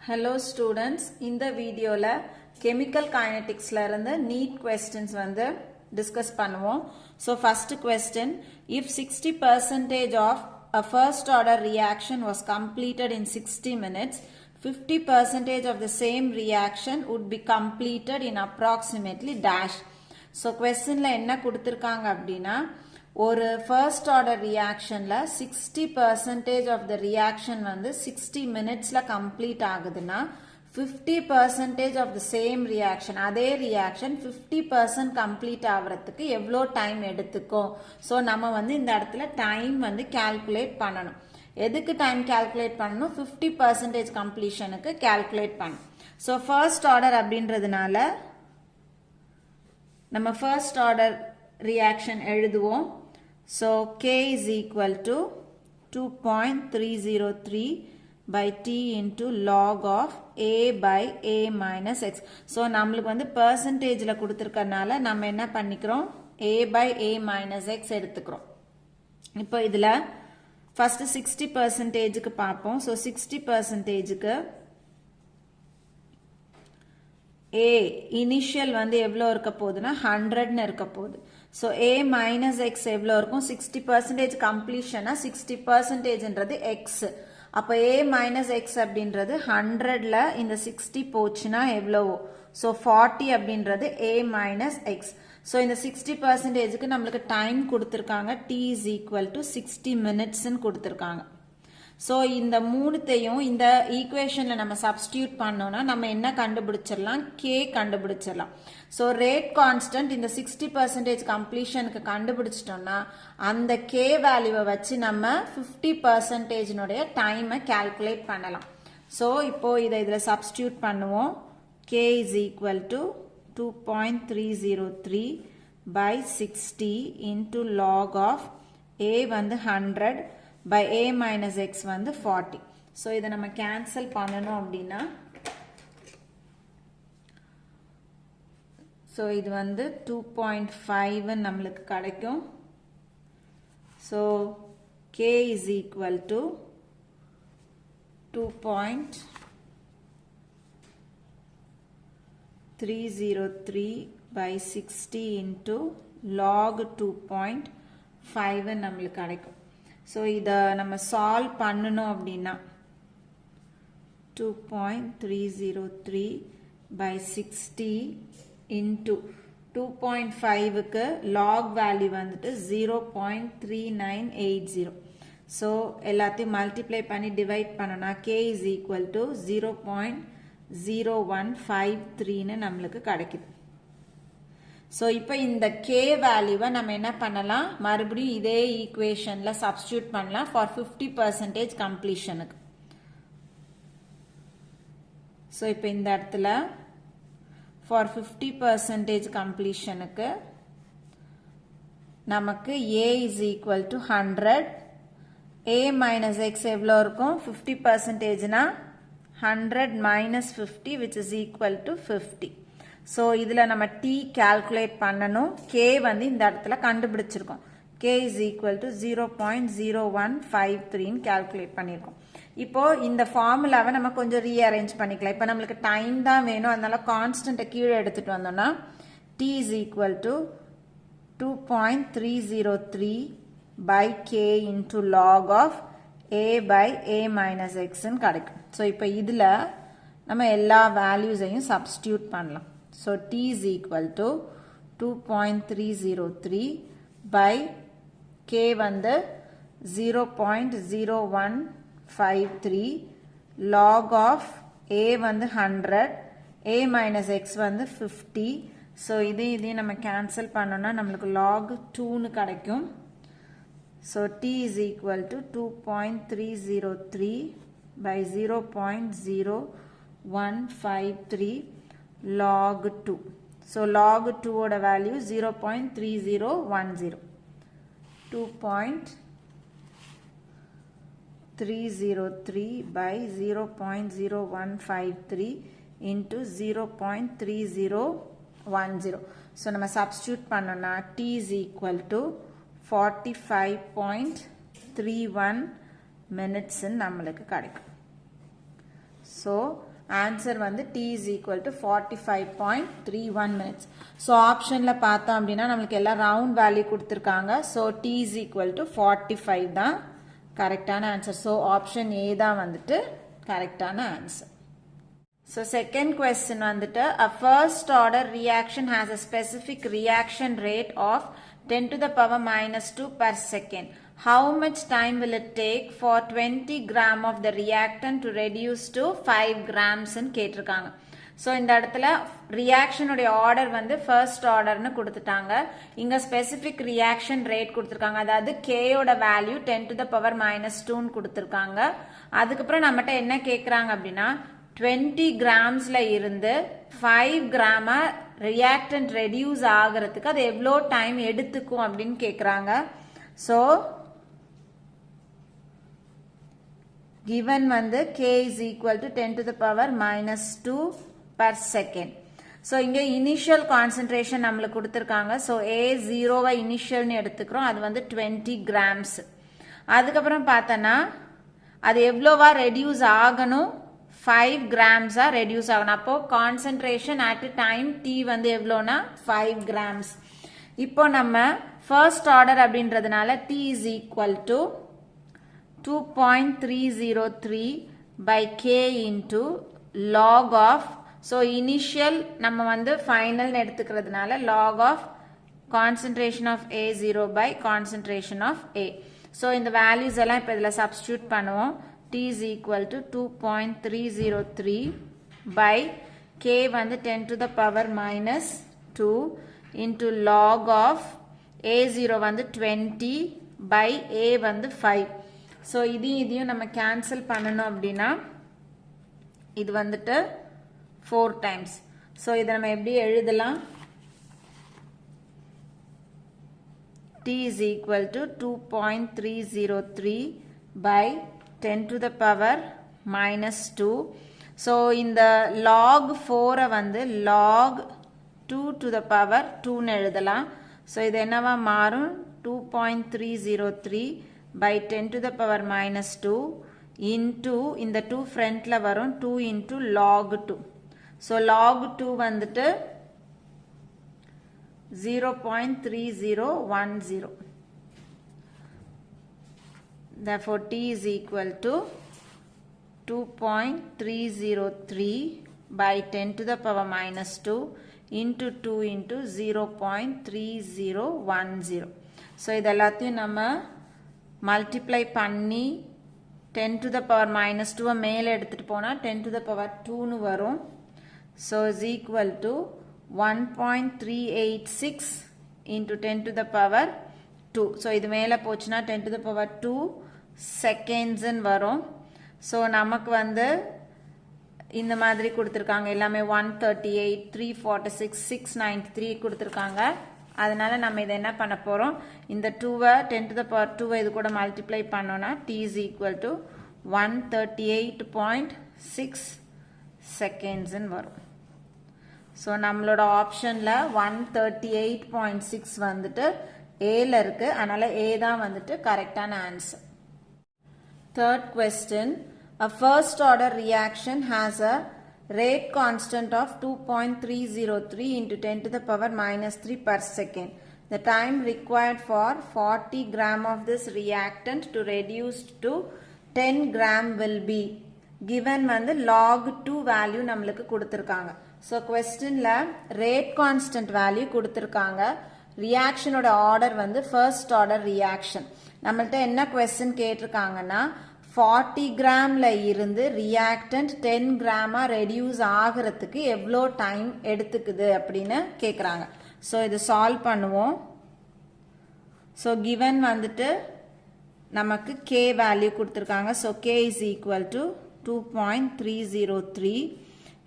Hello students, in the video la chemical kinetics la irundha neat questions வந்து discuss பண்ணுவோம். So first question, if 60% of a first order reaction was completed in 60 minutes, 50% of the same reaction would be completed in approximately dash. So question la என்ன கொடுத்திருக்காங்க அப்படினா ஒரு first order reactionல 60% of the reaction வந்து 60 minutesல complete ஆகுதுன்னா 50% of the same reaction அதே reaction 50% complete ஆவறதுக்கு எவ்வளோ time எடுத்துக்கும். So நம்ம வந்து இந்த இடத்துல டைம் வந்து calculate பண்ணணும். எதுக்கு டைம் calculate பண்ணணும்? 50% completionக்கு calculate பண்ணணும். ஸோ first order அப்படின்றதுனால நம்ம first order reaction எழுதுவோம். So K is equal to 2.303 by T into log of A by A minus X. So நம்மளுக்கு வந்து percentageல கொடுத்திருக்கறனால நம்ம என்ன பண்ணிக்கிறோம்? A by A minus X எடுத்துக்கிறோம். இப்போ இதுல first 60%க்கு பார்ப்போம். So 60%க்கு A initial வந்து எவ்வளோ இருக்க போகுதுன்னா 100 இருக்க போகுது. So A minus X எவ்வளோ இருக்கும்? 60% completion 60% X. அப்போ A minus X அப்படின்றது 100ல இந்த 60 போச்சுன்னா எவ்வளவோ? So 40 அப்படின்றது A minus X. So இந்த 60%க்கு நம்மளுக்கு டைம் கொடுத்திருக்காங்க. T is equal to 60 minutes கொடுத்திருக்காங்க. So இந்த மூணுத்தையும் இந்த ஈக்குவேஷன்ல நம்ம சப்ஸ்டியூட் பண்ணோம்னா நம்ம என்ன கண்டுபிடிச்சிடலாம்? K கண்டுபிடிச்சிடலாம். So rate constant இந்த 60% completionக்கு கண்டுபிடிச்சிட்டோம்னா அந்த K வேல்யூவை வச்சு நம்ம 50% உடைய டைமை கால்குலேட் பண்ணலாம். So இப்போ இதை இதுல சப்ஸ்டியூட் பண்ணுவோம். K is equal to 2.303 by 60 into log of A வந்து 100 by A minus X வந்து 40. So இதை நம்ம cancel பண்ணணும் அப்படின்னா so இது வந்து 2.5 நம்மளுக்கு கிடைக்கும். So K is equal to 2.303 by 60 into log 2.5 நம்மளுக்கு கிடைக்கும். So இதை நம்ம solve பண்ணணும் அப்படின்னா 2.303 by 60 into 2.5க்கு log value வந்துட்டு 0.3980. So எல்லாத்தையும் multiply பண்ணி divide பண்ணனா K is equal to 0.0153 நம்மளுக்கு கிடைக்குது. So இப்போ இந்த K வேல்யூவை நம்ம என்ன பண்ணலாம்? மறுபடியும் இதே ஈக்குவேஷன்ல சப்ஸ்டியூட் பண்ணலாம் for 50% completionக்கு. So இப்போ இந்த இடத்துல for 50% completionக்கு நமக்கு A is equal to 100. A minus X எவ்வளோ இருக்கும்? 50% னா 100 minus 50 which is equal to 50. So இதுல நம்ம T calculate பண்ணணும். K வந்து இந்த இடத்துல கண்டுபிடிச்சிருக்கோம். K is equal to 0.0153 calculate பண்ணிருக்கோம். இப்போ இந்த ஃபார்முலாவை நம்ம கொஞ்சம் ரீஅரேஞ்ச் பண்ணிக்கலாம். இப்போ நம்மளுக்கு டைம் தான் வேணும், அதனால கான்ஸ்டன்ட்டை கீழே எடுத்துட்டு வந்தோம்னா T is equal to 2.303 by K into log of A by A minus X கிடைக்கும். ஸோ இப்போ இதில் நம்ம எல்லா வேல்யூஸையும் சப்ஸ்டியூட் பண்ணலாம். So T is equal to 2.303 by K வந்து 0.0153 log of A வந்து 100 A minus X வந்து 50. So இதையும் நம்ம cancel பண்ணோம்னா நம்மளுக்கு log 2 கிடைக்கும். So T is equal to 2.303 by 0.0153 log 2. So log 2 oda value 0.3010. 2.303 by 0.0153 into 0.3010. So நம்ம substitute பண்ணோம்னா T is equal to 45.31 minutes நம்மளுக்கு கிடைக்கும். So ஆன்சர் வந்து t is equal to 45.31 minutes. So ஆப்ஷனில் பார்த்தோம் அப்படின்னா நம்மளுக்கு எல்லாம் ரவுண்ட் வேல்யூ கொடுத்துருக்காங்க. So t is equal to 45 தான் கரெக்டான ஆன்சர். ஸோ ஆப்ஷன் ஏ தான் வந்துட்டு கரெக்டான ஆன்சர். So second question வந்துட்டு a first order reaction has a specific reaction rate of 10 to the power minus 2 per second. How much time will it take for 20 gram of the reactant to reduce to 5 grams ன்னு கேட்டிருக்காங்க. So இந்த இடத்துல ரியாக்ஷனுடைய order வந்து first ஆர்டர்னு கொடுத்துட்டாங்க. இங்கே specific reaction rate கொடுத்துருக்காங்க. அதாவது கேயோட value 10 to the power minus 2ன்னு கொடுத்துருக்காங்க. அதுக்கப்புறம் நம்மகிட்ட என்ன கேட்குறாங்க அப்படின்னா 20 கிராம்ஸ்ல இருந்து 5 கிராமா ரியாக்டன்ட் ரெடியூஸ் ஆகிறதுக்கு அது எவ்வளோ டைம் எடுத்துக்கும் அப்படின்னு கேட்குறாங்க. ஸோ given வந்து k is equal to 10 to the power minus 2 per second. So இங்கே இனிஷியல் கான்சன்ட்ரேஷன் நம்மளுக்கு கொடுத்துருக்காங்க. ஸோ A0வை இனிஷியல்னு எடுத்துக்கிறோம். அது வந்து 20 கிராம்ஸ். அதுக்கப்புறம் பார்த்தோன்னா அது எவ்வளோவா ரெடியூஸ் ஆகணும் 5 கிராம்ஸா ரெடியூஸ் ஆகணும். அப்போ கான்சன்ட்ரேஷன் அட் டைம் t வந்து எவ்வளோனா 5 கிராம்ஸ். இப்போ நம்ம ஃபர்ஸ்ட் ஆர்டர் அப்படின்றதுனால t is equal to 2.303 by k into log of, so initial நம்ம வந்து ஃபைனல் எடுத்துக்கிறதுனால log of concentration of A0 by concentration of A. So இந்த வேல்யூஸ் எல்லாம் இப்போ இதில் சப்ஸ்டியூட் பண்ணுவோம். t is equal to 2.303 by k வந்து 10 to the power minus 2 into log of A0 வந்து 20 by A வந்து 5. ஸோ இதையும் நம்ம கேன்சல் பண்ணணும் அப்படின்னா இது வந்துட்டு 4 டைம்ஸ். ஸோ இதை நம்ம எப்படி எழுதலாம்? t is equal to 2.303 by 10 to the power minus 2. So இந்த log 4 வந்து log 2 to the power 2 ன்னு எழுதலாம். So இது என்னவா மாறும்? 2.303 by 10 to the power minus 2 into இந்த 2 ஃப்ரண்ட்ல வரும் 2 into log 2. So log 2 வந்துட்டு 0.3010. Therefore t is equal to 2.303 by 10 to the power minus 2 into 2 into 0.3010. So இது எல்லாத்தையும் நம்ம மல்டிப்ளை பண்ணி 10 to the power minus 2 மேலே எடுத்துட்டு போனால் 10 to the power 2ன்னு வரும். So is equal to 1.386 into 10 to the power 2. So இது மேலே போச்சுன்னா 10 to the power 2 seconds வரும். ஸோ நமக்கு வந்து இந்த மாதிரி கொடுத்துருக்காங்க. எல்லாமே 138, 346, 693 கொடுத்துருக்காங்க. அதனால நம்ம இதை என்ன பண்ண போகிறோம்? இந்த 2வை 10 to the power 2வை இது கூட மல்டிப்ளை பண்ணோன்னா t is equal to 138.6 seconds வரும். ஸோ நம்மளோட ஆப்ஷனில் 138.6 வந்துட்டு ஏல இருக்கு. அதனால ஏ தான் வந்துட்டு கரெக்டான answer. Third question, a first order reaction has a rate constant of 2.303 into 10 to the power minus 3 per second. The time required for 40 gram of this reactant to reduce to 10 gram will be given வந்து log 2 value நம்மளுக்கு கொடுத்துருக்காங்க. So கொஸ்டின்ல rate constant value கொடுத்துருக்காங்க. ரியாக்ஷனோட order வந்து first order reaction. நம்மள்ட்ட என்ன question கேட்டிருக்காங்கன்னா 40 கிராம்ல இருந்து reactant 10 கிராமா reduce ஆகிறதுக்கு எவ்வளோ டைம் எடுத்துக்குது அப்படின்னு கேட்குறாங்க. ஸோ இது சால்வ் பண்ணுவோம். ஸோ கிவன் வந்துட்டு நமக்கு கே வேல்யூ கொடுத்துருக்காங்க. So K is equal to 2.303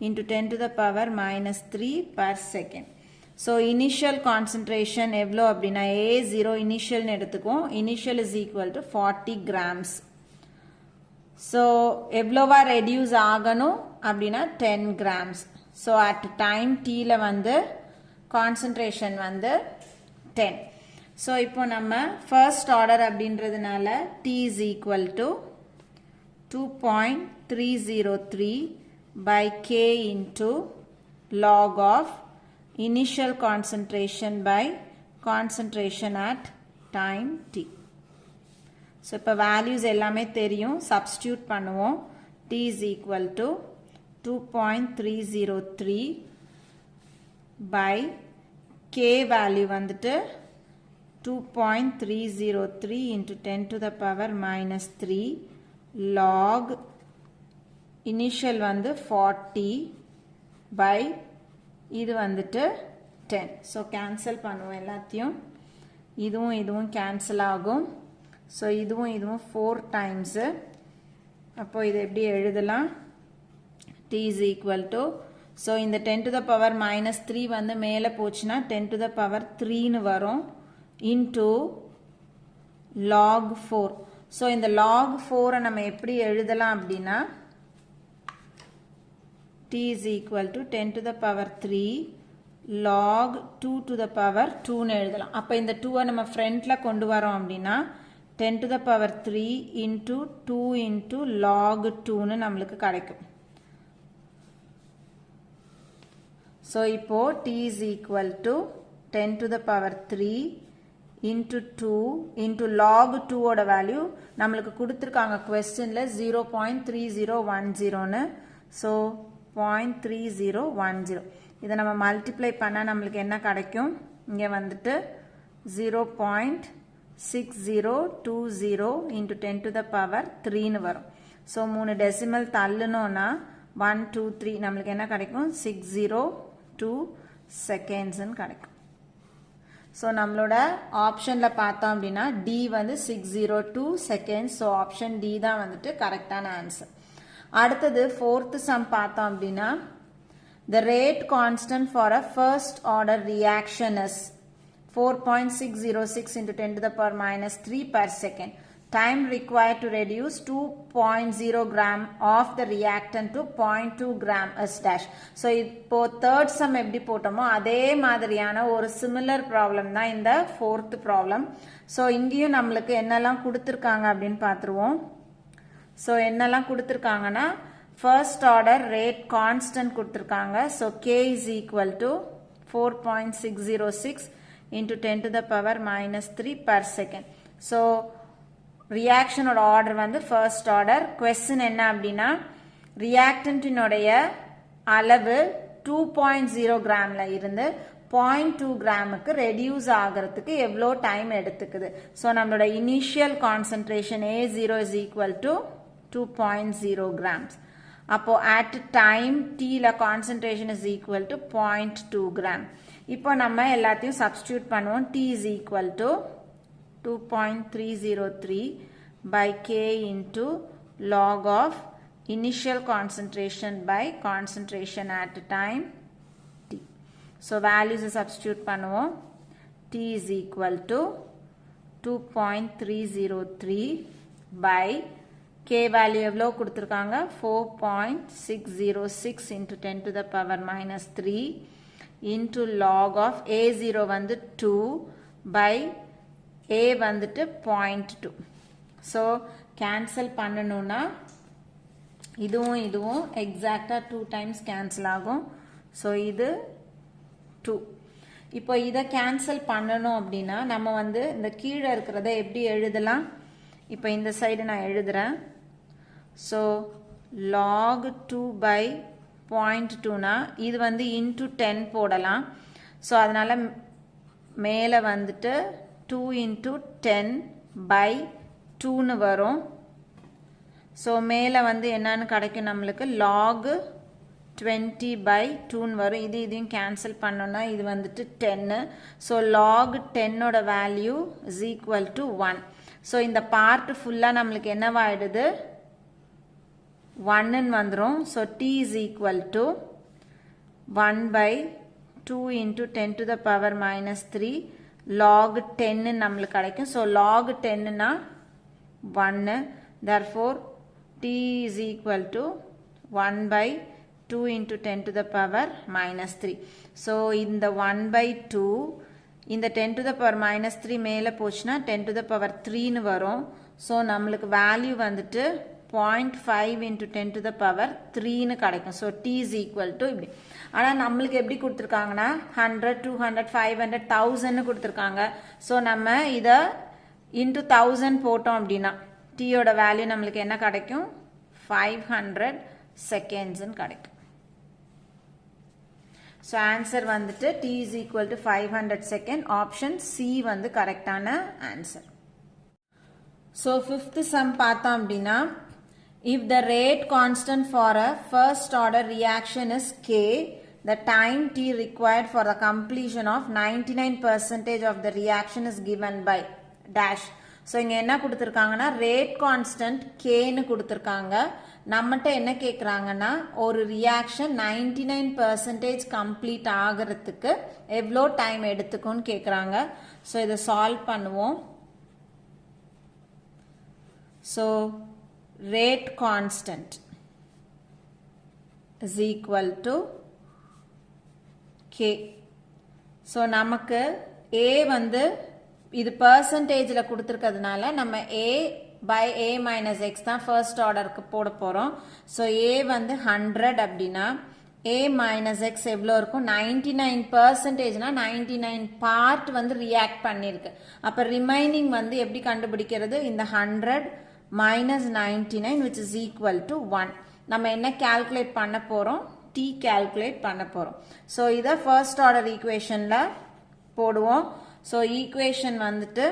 into 10 to the power minus 3 per second. So initial concentration எவ்வளோ அப்படின்னா A0 initial எடுத்துக்கும். Initial is equal to 40 grams. So எவ்வளோவா reduce ஆகணும் அப்படின்னா 10 grams. So at time Tல வந்து concentration வந்து 10. So இப்போ நம்ம first order அப்படின்றதுனால T is equal to 2.303 by k into log of initial concentration by concentration at time t. So, இப்போ values எல்லாமே தெரியும் substitute பண்ணுவோம். T is equal to 2.303 by k value வந்துட்டு 2.303 into 10 to the power minus 3 log initial வந்து 40 by இது வந்துட்டு 10. So, cancel பண்ணுவோம் எல்லாத்தையும். இதுவும் cancel ஆகும். So, இதுவும் 4 times. அப்போ இது எப்படி எழுதலாம்? T is equal to, so இந்த 10 to the power minus 3 வந்து மேலே போச்சுனா 10 to the power 3 னு வரும் into log 4. So, இந்த log 4 நம்ம எப்படி எழுதலாம் அப்படின்னா T is equal to 10 to the power 3 log 2 to the power 2 னு எழுதலாம். அப்போ இந்த 2 நம்ம ஃப்ரண்ட்ல கொண்டு வரோம் அப்படின்னா 10 to the power 3 into 2 into log 2 னு நம்மளுக்கு கிடைக்கும். So, இப்போ T is equal to 10 to the power 3 into 2 into log 2 ஓட வேல்யூ நம்மளுக்கு கொடுத்திருக்காங்க questionல 0.3010 னு. So, 0.3010. இதை நம்ம மல்டிப்ளை பண்ணா நம்மளுக்கு என்ன கிடைக்கும்? இங்க வந்துட்டு 0.6020 into 10 to the power 3 னு வரும். So, 3 டெசிமல் தள்ளுனோம்னா 1, 2, 3 நம்மளுக்கு என்ன கிடைக்கும்? 602 seconds னு கிடைக்கும். So, நம்மளோட ஆப்ஷன்ல பார்த்தோம் அப்படின்னா D வந்து 602 seconds. So, ஆப்ஷன் D தான் வந்துட்டு கரெக்டான ஆன்சர். அடுத்தது 4th sum பார்த்தோம் அப்படின்னா the rate constant for a first order reaction is 4.606 into 10 to the power minus 3 per second. Time required to reduce 2.0 gram of the reactant to 0.2 gram is dash. So, இப்போ third sum எப்படி போட்டோமோ அதே மாதிரியான ஒரு similar problem தான் இந்த 4th problem. So, இங்கேயும் நம்மளுக்கு என்னெல்லாம் கொடுத்திருக்காங்க அப்படின்னு பார்த்துருவோம். So, என்னெல்லாம் கொடுத்திருக்காங்கன்னா first order rate constant கொடுத்திருக்காங்க. So, K is equal to 4.606 into 10 to the power minus 3 per second. So, reaction ஓட order வந்து first order. Question என்ன அப்படின்னா reactant இனுடைய அளவு 2.0 gramல இருந்து 0.2 gramக்கு reduce ஆகிறதுக்கு எவ்வளோ time எடுத்துக்குது. So, நம்மளோட initial concentration A0 is equal to 2.0 grams. அப்போ at time t ல concentration is equal to 0.2 gram. இப்போ நம்ம எல்லாத்தையும் substitute பண்ணுவோம். T is equal to 2.303 by K into log of initial concentration by concentration at time t. So, values substitute பண்ணுவோம். T is equal to 2.303 by K value எவ்வளோ கொடுத்திருக்காங்க 4.606 into 10 to the power minus 3 into log of A0 வந்து 2 by A வந்துட்டு 0.2. So, cancel பண்ணணும்னா இதுவும் exactா 2 times cancel ஆகும். So, இது 2. இப்போ இதை cancel பண்ணணும் அப்படின்னா நம்ம வந்து இந்த கீழே இருக்கிறத எப்படி எழுதலாம்? இப்போ இந்த சைடு நான் எழுதுறேன். So, log 2 by 0.2 னா இது வந்து into 10 போடலாம். So, அதனால மேலே வந்துட்டு 2 into 10 by 2 னு வரும். So, மேலே வந்து என்னன்னு கிடைக்கும் நம்மளுக்கு log 20 by 2 னு வரும். இதையும் கேன்சல் பண்ணோம்னா இது வந்துட்டு 10. So, log 10 ஓட value is equal to 1. So, இந்த பார்ட் ஃபுல்லா நம்மளுக்கு என்னவாயிடுது 1 ன்னு வந்துரும். So, T is equal to 1 by 2 into 10 to the power minus 3 log 10 நம்மளுக்கு கிடைக்கும். So, log 10 னா 1. Therefore, T is equal to 1 by 2 into 10 to the power minus 3. So, இந்த 1 by 2 இந்த 10 to the power minus 3 மேலே போச்சுனா 10 to the power 3 ன்னு வரும். So, நம்மளுக்கு வேல்யூ வந்துட்டு 0.5 into 10 to the power 3 கிடைக்கும். So t is equal to இப்படி. ஆனா நம்மளுக்கு எப்படி கொடுத்திருக்காங்கன்னா 100, 200, 500, 1000 கொடுத்திருக்காங்க. So நம்ம இத into 1000 போட்டோம் அப்படின்னா t யோட வேல்யூ நம்மளுக்கு என்ன கிடைக்கும்? 500 seconds கிடைக்கும். So answer வந்துட்டு t is equal to 500 second. Option C வந்து கரெக்டான answer. So fifth sum பார்த்தோம் அப்படின்னா if the rate constant for a first order reaction is k, the time t required for the completion of 99% of the reaction is given by dash. So இங்க என்ன கொடுத்திருக்காங்கன்னா rate constant k ன்னு கொடுத்திருக்காங்க. நம்மட்ட என்ன கேக்குறாங்கன்னா ஒரு reaction 99% complete ஆகிறதுக்கு எவ்வளோ time எடுத்துக்கும்னு கேக்குறாங்க. ஸோ இதை சால்வ் பண்ணுவோம். So rate constant is equal to K. So நமக்கு ஏ வந்து இது பர்சன்டேஜில் கொடுத்துருக்கிறதுனால நம்ம ஏ by a minus x தான் first orderக்கு போட போறோம். so a வந்து 100 அப்படின்னா a minus x எவ்வளோ இருக்கும்? 99% 99 part வந்து react பண்ணிருக்கு. அப்ப remaining வந்து எப்படி கண்டுபிடிக்கிறது? இந்த 100 minus 99 which is equal to 1. நம்ம என்ன calculate பண்ண போறோம்? t calculate பண்ண போறோம். so இத first order equationல போடுவோம். so equation வந்துட்டு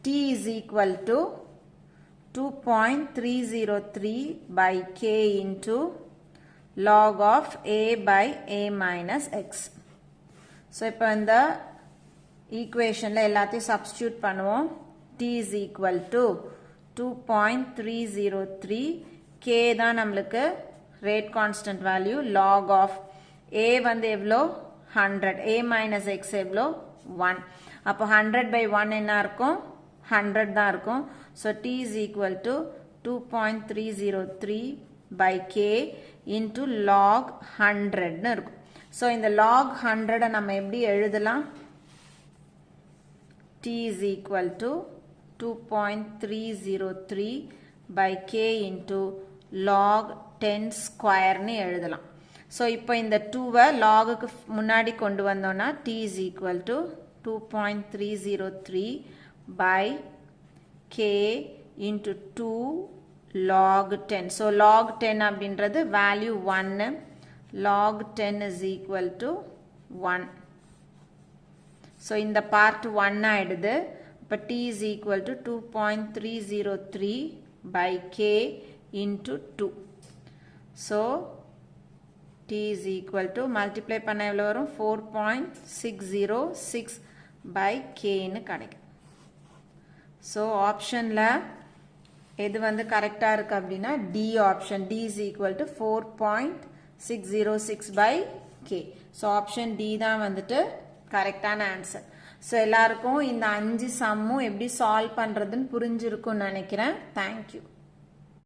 t is equal to 2.303 by k into log of a by a minus x. So இப்போ இந்த equationல எல்லாத்தையும் substitute பண்ணுவோம். t is equal to 2.303 k தான் நம்மளுக்கு rate constant value, log of a வந்து எவ்வளோ? 100, a minus x எவ்வளோ? 1. அப்போ 100 by 1 என்ன இருக்கும்? 100 தான் இருக்கும். So t is equal to 2.303 by k into log 100 ன்னு இருக்கும். So இந்த log 100 நம்ம எப்படி எழுதலாம்? t is equal to 2.303 by k into log 10 square ன்னு எழுதலாம். So இப்போ இந்த 2வை logக்கு முன்னாடி கொண்டு வந்தோம்னா t is equal to 2.303 by k into 2 log 10. So log 10 அப்படின்றது value 1. log 10 is equal to 1. So இந்த part 1 ஆயிடுது. அப்ப t is equal to 2.303 by k into 2. So t is equal to multiply பண்ண எவ்வளவு வரும்? 4.606 by k ன்னு கிடைக்கும். So optionல எது வந்து கரெக்டா இருக்கு அப்படின்னா D option. D is equal to 4.606 by k. So option D தான் வந்துட்டு கரெக்டான ஆன்சர். So எல்லாருக்கும் இந்த 5 சம்மும் எப்படி சால்வ் பண்றதுன்னு புரிஞ்சிருக்கும்னு நினைக்கிறேன். Thank you.